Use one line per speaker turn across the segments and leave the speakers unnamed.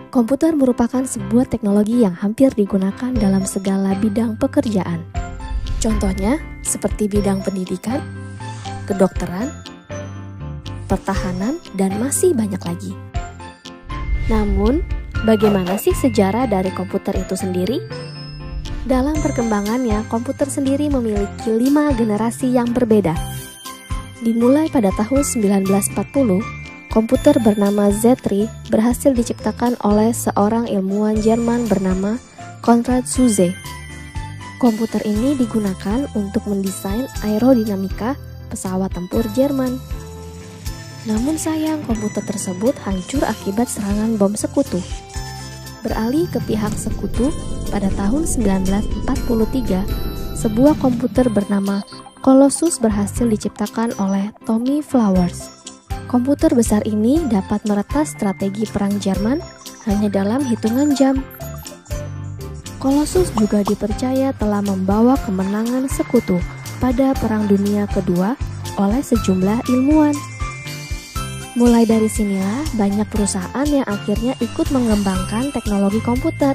Komputer merupakan sebuah teknologi yang hampir digunakan dalam segala bidang pekerjaan. Contohnya, seperti bidang pendidikan, kedokteran, pertahanan, dan masih banyak lagi. Namun, bagaimana sih sejarah dari komputer itu sendiri? Dalam perkembangannya, komputer sendiri memiliki 5 generasi yang berbeda. Dimulai pada tahun 1940, komputer bernama Z3 berhasil diciptakan oleh seorang ilmuwan Jerman bernama Konrad Zuse. Komputer ini digunakan untuk mendesain aerodinamika pesawat tempur Jerman. Namun sayang, komputer tersebut hancur akibat serangan bom sekutu. Beralih ke pihak sekutu, pada tahun 1943, sebuah komputer bernama Colossus berhasil diciptakan oleh Tommy Flowers. Komputer besar ini dapat meretas strategi perang Jerman hanya dalam hitungan jam. Colossus juga dipercaya telah membawa kemenangan sekutu pada Perang Dunia Kedua oleh sejumlah ilmuwan. Mulai dari sinilah banyak perusahaan yang akhirnya ikut mengembangkan teknologi komputer.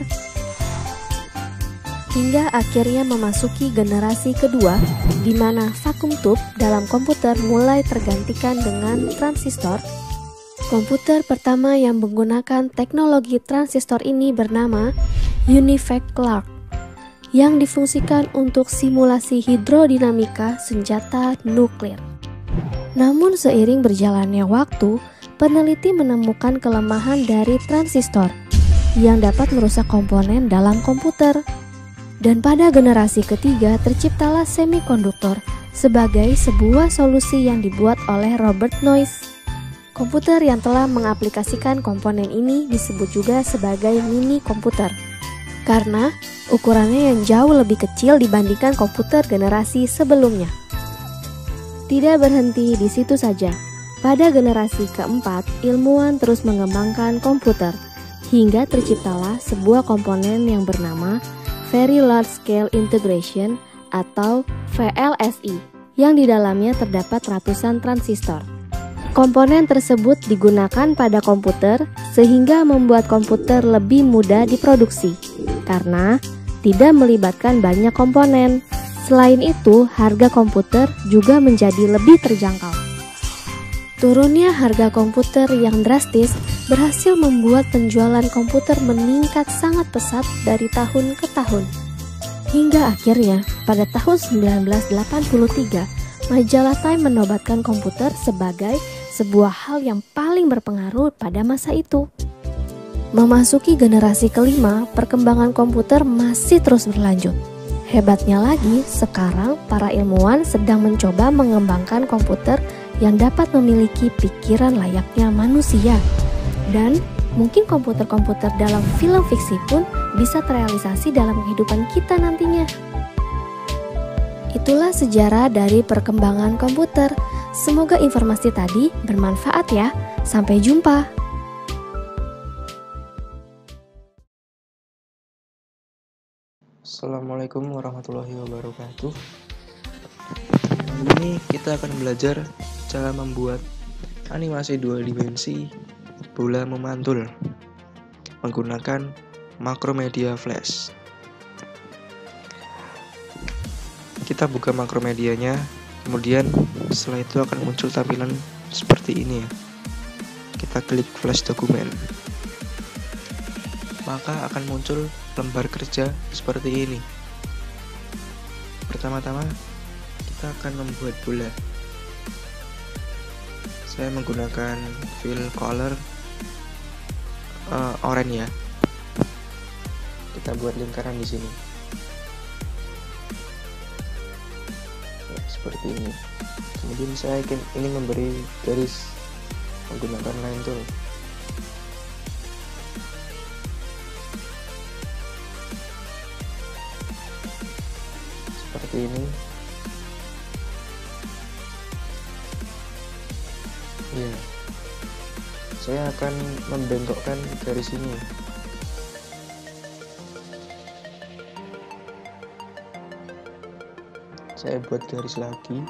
Hingga akhirnya memasuki generasi kedua, di mana vacuum tube dalam komputer mulai tergantikan dengan transistor. Komputer pertama yang menggunakan teknologi transistor ini bernama Univac Clark, yang difungsikan untuk simulasi hidrodinamika senjata nuklir. Namun seiring berjalannya waktu, peneliti menemukan kelemahan dari transistor yang dapat merusak komponen dalam komputer. Dan pada generasi ketiga terciptalah semikonduktor sebagai sebuah solusi yang dibuat oleh Robert Noyce. Komputer yang telah mengaplikasikan komponen ini disebut juga sebagai mini komputer, karena ukurannya yang jauh lebih kecil dibandingkan komputer generasi sebelumnya. Tidak berhenti di situ saja. Pada generasi keempat, ilmuwan terus mengembangkan komputer, hingga terciptalah sebuah komponen yang bernama Very Large Scale Integration atau VLSI, yang di dalamnya terdapat ratusan transistor. Komponen tersebut digunakan pada komputer sehingga membuat komputer lebih mudah diproduksi, karena tidak melibatkan banyak komponen. Selain itu, harga komputer juga menjadi lebih terjangkau. Turunnya harga komputer yang drastis berhasil membuat penjualan komputer meningkat sangat pesat dari tahun ke tahun. Hingga akhirnya, pada tahun 1983, majalah Time menobatkan komputer sebagai sebuah hal yang paling berpengaruh pada masa itu. Memasuki generasi kelima, perkembangan komputer masih terus berlanjut. Hebatnya lagi, sekarang para ilmuwan sedang mencoba mengembangkan komputer yang dapat memiliki pikiran layaknya manusia. Dan mungkin komputer-komputer dalam film fiksi pun bisa terrealisasi dalam kehidupan kita nantinya. Itulah sejarah dari perkembangan komputer. Semoga informasi tadi bermanfaat ya. Sampai jumpa.
Assalamualaikum warahmatullahi wabarakatuh. Kali ini kita akan belajar cara membuat animasi 2 dimensi bola memantul menggunakan Macromedia Flash. Kita buka Macromedianya, kemudian setelah itu akan muncul tampilan seperti ini ya. Kita klik Flash dokumen, maka akan muncul lembar kerja seperti ini. Pertama-tama kita akan membuat bola. Saya menggunakan fill color oranye ya. Kita buat lingkaran di sini. Ya, seperti ini. Kemudian saya ingin memberi garis menggunakan line tool. Seperti ini. Ya, saya akan membentokkan garis ini. Saya buat garis lagi.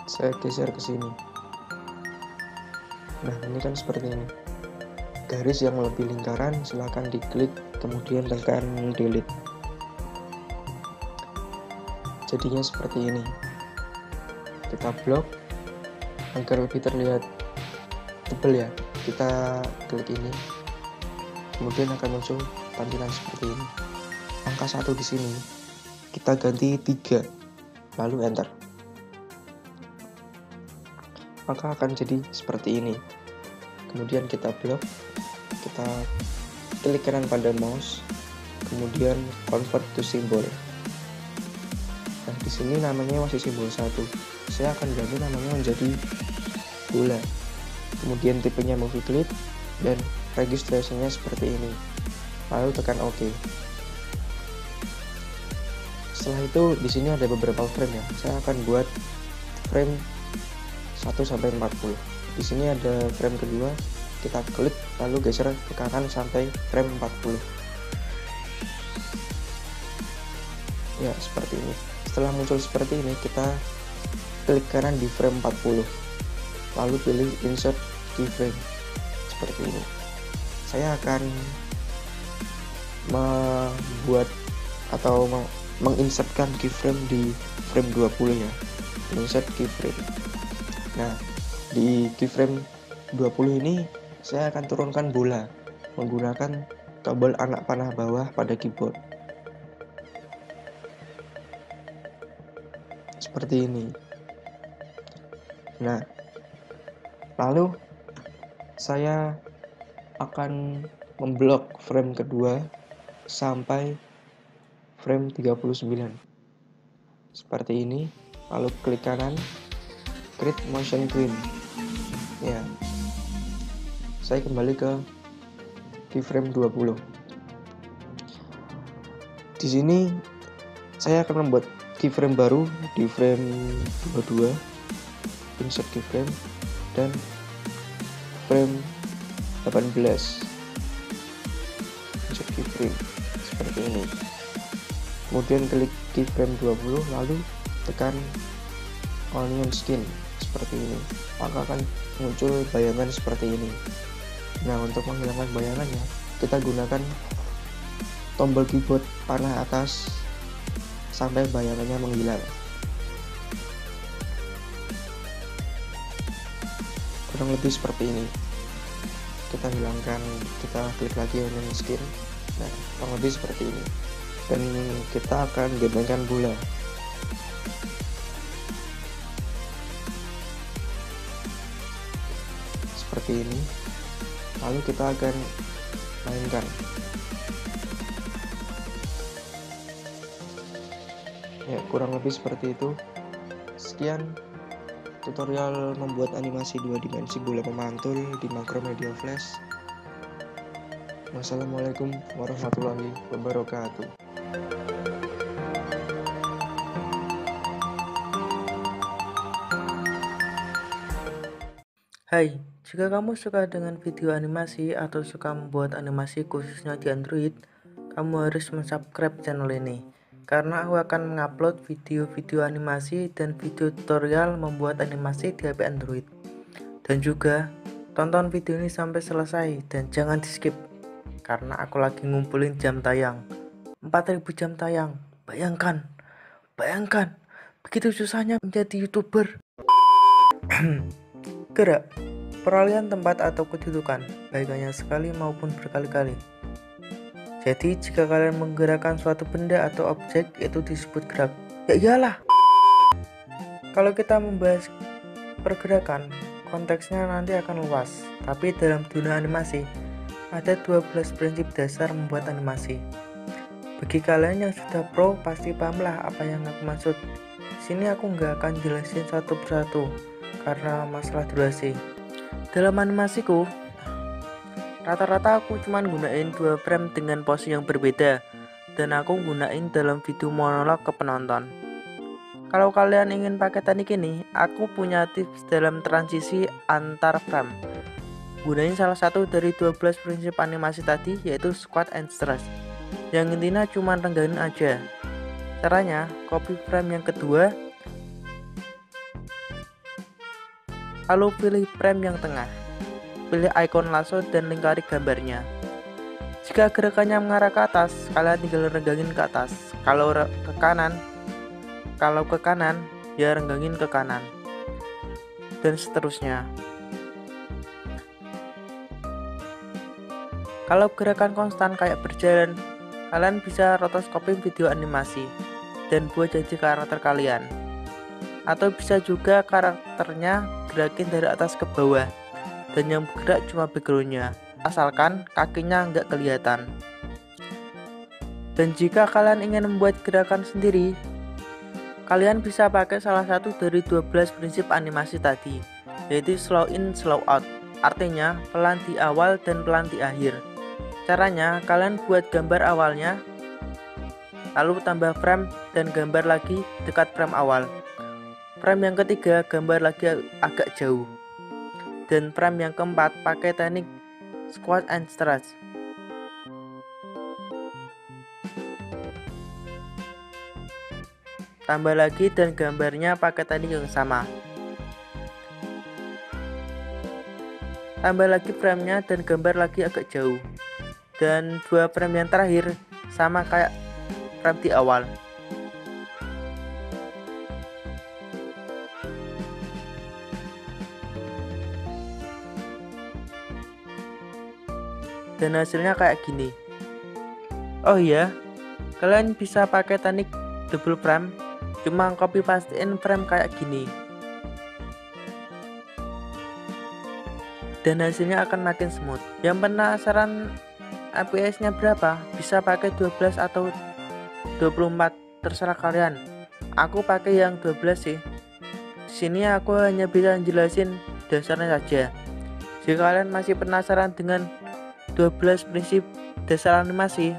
Saya geser ke sini. Nah, ini kan seperti ini. Garis yang lebih lingkaran silahkan diklik, kemudian tekan delete. Jadinya seperti ini. Kita blok agar lebih terlihat tebal ya. Kita klik ini, kemudian akan muncul tampilan seperti ini. Angka 1 di sini kita ganti 3, lalu enter. Maka akan jadi seperti ini. Kemudian kita blok, kita klik kanan pada mouse, kemudian convert to symbol. Nah, di sini namanya masih simbol 1. Saya akan ganti namanya menjadi bola. Kemudian tipenya movie clip dan registrasinya seperti ini. Lalu tekan OK. Setelah itu di sini ada beberapa frame ya. Saya akan buat frame 1 sampai 40. Di sini ada frame kedua, kita klik lalu geser ke kanan sampai frame 40. Ya, seperti ini. Setelah muncul seperti ini, kita klik kanan di frame 40. Lalu pilih insert keyframe. Seperti ini. Saya akan membuat atau menginsertkan keyframe di frame 20 ya. Insert keyframe. Nah, di keyframe 20 ini saya akan turunkan bola menggunakan tombol anak panah bawah pada keyboard. Seperti ini. Nah, lalu saya akan memblok frame kedua sampai frame 39. Seperti ini. Lalu klik kanan, create motion green. Ya. Saya kembali ke keyframe 20. Di sini saya akan membuat keyframe baru di frame 22, insert keyframe, dan frame 18 insert keyframe seperti ini. Kemudian klik keyframe 20 lalu tekan onion skin seperti ini, maka akan muncul bayangan seperti ini. Nah, untuk menghilangkan bayangannya kita gunakan tombol keyboard panah atas sampai bayangannya menghilang. Kurang lebih seperti ini. Kita hilangkan, kita klik lagi onion skin. Nah, kurang lebih seperti ini. Dan kita akan gembengkan bola. Seperti ini. Lalu kita akan mainkan. Ya, kurang lebih seperti itu. Sekian tutorial membuat animasi 2 dimensi bola memantul di Macromedia Flash. Wassalamualaikum warahmatullahi wabarakatuh.
Hai, jika kamu suka dengan video animasi atau suka membuat animasi khususnya di Android, kamu harus subscribe channel ini. Karena aku akan mengupload video-video animasi dan video tutorial membuat animasi di HP Android. Dan juga, tonton video ini sampai selesai dan jangan di skip. Karena aku lagi ngumpulin jam tayang 4000 jam tayang. Bayangkan, begitu susahnya menjadi YouTuber. Gerak, peralihan tempat atau kedudukan, baik hanya sekali maupun berkali-kali. Jadi jika kalian menggerakkan suatu benda atau objek, itu disebut gerak. Ya iyalah. Kalau kita membahas pergerakan, konteksnya nanti akan luas. Tapi dalam dunia animasi, ada 12 prinsip dasar membuat animasi. Bagi kalian yang sudah pro, pasti pahamlah apa yang aku maksud. Sini aku nggak akan jelasin satu persatu, karena masalah durasi. Dalam animasiku, rata-rata aku cuma gunain 2 frame dengan pose yang berbeda, dan aku gunain dalam video monolog ke penonton. Kalau kalian ingin pakai teknik ini, aku punya tips dalam transisi antar frame. Gunain salah satu dari 12 prinsip animasi tadi, yaitu squat and stretch. Yang intinya cuma rengganin aja. Caranya, copy frame yang kedua, Lalu pilih frame yang tengah. Pilih ikon lasso dan lingkari gambarnya. Jika gerakannya mengarah ke atas, kalian tinggal renggangin ke atas. Kalau ke kanan, ya renggangin ke kanan. Dan seterusnya. Kalau gerakan konstan kayak berjalan, kalian bisa rotoscoping video animasi dan buat jadi karakter kalian. Atau bisa juga karakternya gerakin dari atas ke bawah dan yang bergerak cuma backgroundnya, asalkan kakinya nggak kelihatan. Dan jika kalian ingin membuat gerakan sendiri, kalian bisa pakai salah satu dari 12 prinsip animasi tadi, yaitu slow in, slow out. Artinya pelan di awal dan pelan di akhir. Caranya, kalian buat gambar awalnya, lalu tambah frame dan gambar lagi dekat frame awal. Frame yang ketiga gambar lagi agak jauh. Dan frame yang keempat pakai teknik squat and stretch. Tambah lagi dan gambarnya pakai teknik yang sama. Tambah lagi framenya dan gambar lagi agak jauh. Dan 2 frame yang terakhir sama kayak frame di awal. Dan hasilnya kayak gini. Oh iya, kalian bisa pakai teknik double frame, cuma copy pastein frame kayak gini. Dan hasilnya akan makin smooth. Yang penasaran FPS-nya berapa? Bisa pakai 12 atau 24, terserah kalian. Aku pakai yang 12 sih. Di sini aku hanya bisa jelasin dasarnya saja. Jika kalian masih penasaran dengan 12 prinsip dasar animasi,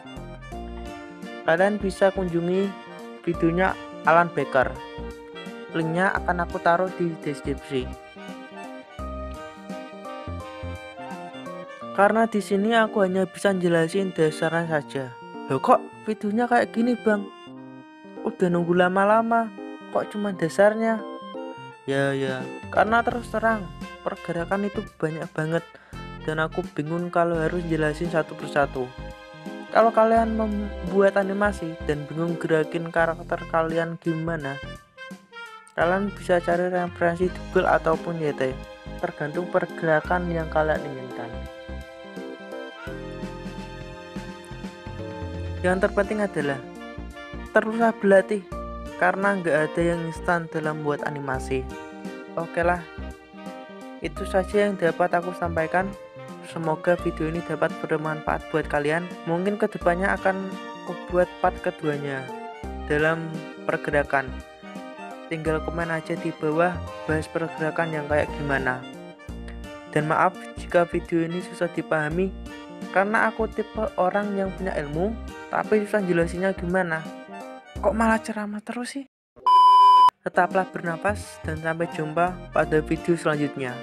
kalian bisa kunjungi videonya Alan Baker. Linknya akan aku taruh di deskripsi. Karena di sini aku hanya bisa jelasin dasarnya saja. Loh kok videonya kayak gini bang? Udah nunggu lama-lama, kok cuma dasarnya? Ya, karena terus terang pergerakan itu banyak banget dan aku bingung kalau harus jelasin satu persatu. Kalau kalian membuat animasi dan bingung gerakin karakter kalian gimana, kalian bisa cari referensi di Google ataupun YT, tergantung pergerakan yang kalian inginkan. Yang terpenting adalah teruslah berlatih, karena nggak ada yang instan dalam membuat animasi. Oke lah, itu saja yang dapat aku sampaikan. Semoga video ini dapat bermanfaat buat kalian. Mungkin kedepannya akan aku buat part keduanya dalam pergerakan. Tinggal komen aja di bawah bahas pergerakan yang kayak gimana. Dan maaf jika video ini susah dipahami, karena aku tipe orang yang punya ilmu tapi susah jelasinnya gimana. Kok malah ceramah terus sih? Tetaplah bernapas dan sampai jumpa pada video selanjutnya.